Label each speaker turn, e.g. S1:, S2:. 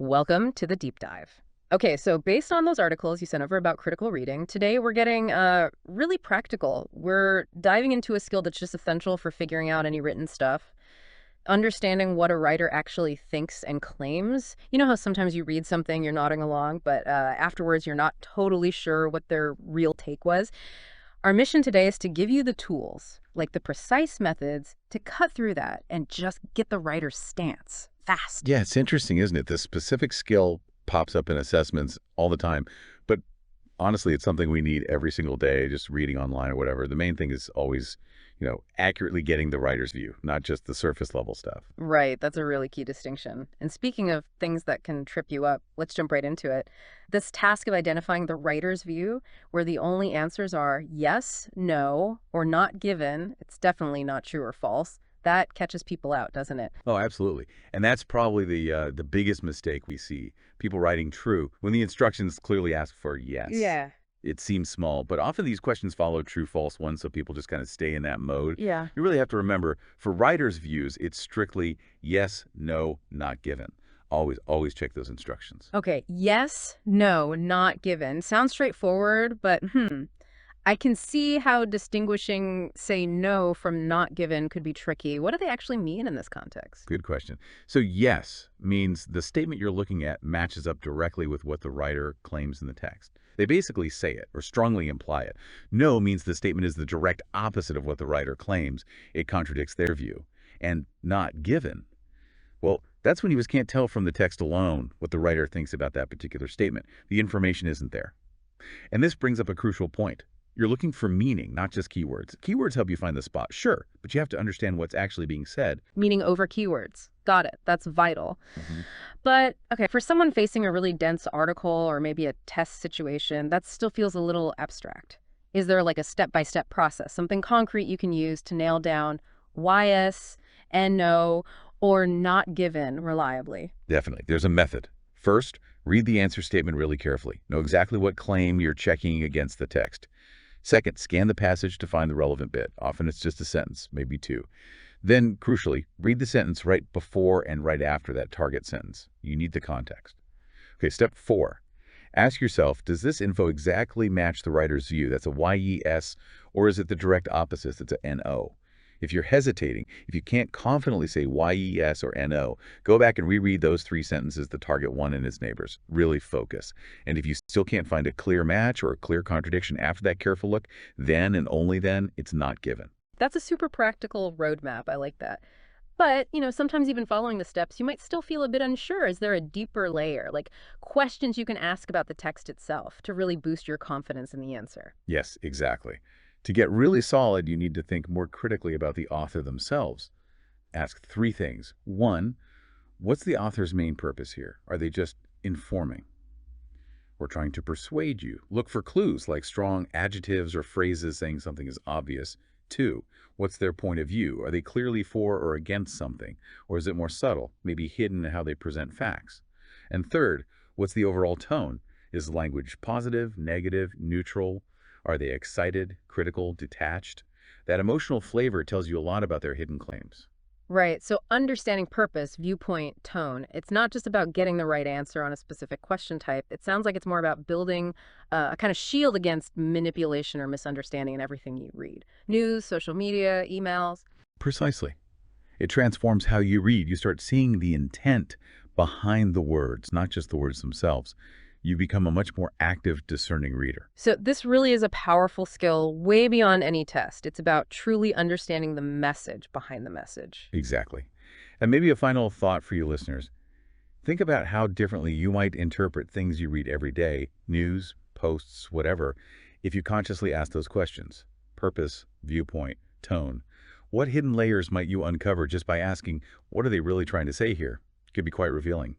S1: Welcome to the deep dive. Okay, so based on those articles you sent over about critical reading, today we're getting really practical. We're diving into a skill that's just essential for figuring out any written stuff, understanding what a writer actually thinks and claims. You know how sometimes you read something, you're nodding along, but afterwards you're not totally sure what their real take was? Our mission today is to give you the tools, like the precise methods, to cut through that and just get the writer's stance fast.
S2: Yeah, it's interesting, isn't it? This specific skill pops up in assessments all the time, but honestly, it's something we need every single day, just reading online or whatever. The main thing is always, accurately getting the writer's view, not just the surface level stuff.
S1: Right, that's a really key distinction. And speaking of things that can trip you up, let's jump right into it. This task of identifying the writer's view, where the only answers are yes, no, or not given, it's definitely not true or false, that catches people out, doesn't it?
S2: Oh, absolutely. And that's probably the biggest mistake we see. People writing true when the instructions clearly ask for yes.
S1: Yeah.
S2: It seems small, but often these questions follow true, false ones, so people just kind of stay in that mode.
S1: Yeah.
S2: You really have to remember, for writers' views, it's strictly yes, no, not given. Always check those instructions.
S1: Okay, yes, no, not given. Sounds straightforward, but I can see how distinguishing, say, no from not given could be tricky. What do they actually mean in this context?
S2: Good question. So yes means the statement you're looking at matches up directly with what the writer claims in the text. They basically say it or strongly imply it. No means the statement is the direct opposite of what the writer claims. It contradicts their view. And not given, well, that's when you just can't tell from the text alone what the writer thinks about that particular statement. The information isn't there. And this brings up a crucial point. You're looking for meaning, not just keywords. Keywords help you find the spot, sure, but you have to understand what's actually being said.
S1: Meaning over keywords. Got it. That's vital. But, okay, for someone facing a really dense article or maybe a test situation, that still feels a little abstract. Is there like a step-by-step process, something concrete you can use to nail down why yes and no or not given reliably?
S2: Definitely. There's a method. First, read the answer statement really carefully. Know exactly what claim you're checking against the text. Second, scan the passage to find the relevant bit. Often it's just a sentence, maybe two. Then, crucially, read the sentence right before and right after that target sentence. You need the context. Okay, step 4. Ask yourself, does this info exactly match the writer's view? That's a yes, or is it the direct opposite? That's a no. If you're hesitating, if you can't confidently say yes or no, go back and reread those 3 sentences the target one and his neighbors. Really focus. And if you still can't find a clear match or a clear contradiction after that careful look, then and only then, it's not given.
S1: That's a super practical roadmap. I like that. But, sometimes even following the steps, you might still feel a bit unsure. Is there a deeper layer, like questions you can ask about the text itself to really boost your confidence in the answer?
S2: Yes, exactly. To get really solid, you need to think more critically about the author themselves. Ask 3 things. 1, what's the author's main purpose here? Are they just informing or trying to persuade you? Look for clues like strong adjectives or phrases saying something is obvious. 2, what's their point of view? Are they clearly for or against something? Or is it more subtle, maybe hidden in how they present facts? And 3rd, what's the overall tone? Is the language positive, negative, neutral? Are they excited, critical, detached? That emotional flavor tells you a lot about their hidden claims.
S1: Right. So understanding purpose, viewpoint, tone, it's not just about getting the right answer on a specific question type. It sounds like it's more about building a kind of shield against manipulation or misunderstanding in everything you read. News, social media, emails.
S2: Precisely. It transforms how you read. You start seeing the intent behind the words, not just the words themselves. You become a much more active, discerning reader.
S1: So this really is a powerful skill way beyond any test. It's about truly understanding the message behind the message.
S2: Exactly. And maybe a final thought for you listeners. Think about how differently you might interpret things you read every day, news, posts, whatever, if you consciously ask those questions. Purpose, viewpoint, tone. What hidden layers might you uncover just by asking, what are they really trying to say here? It could be quite revealing.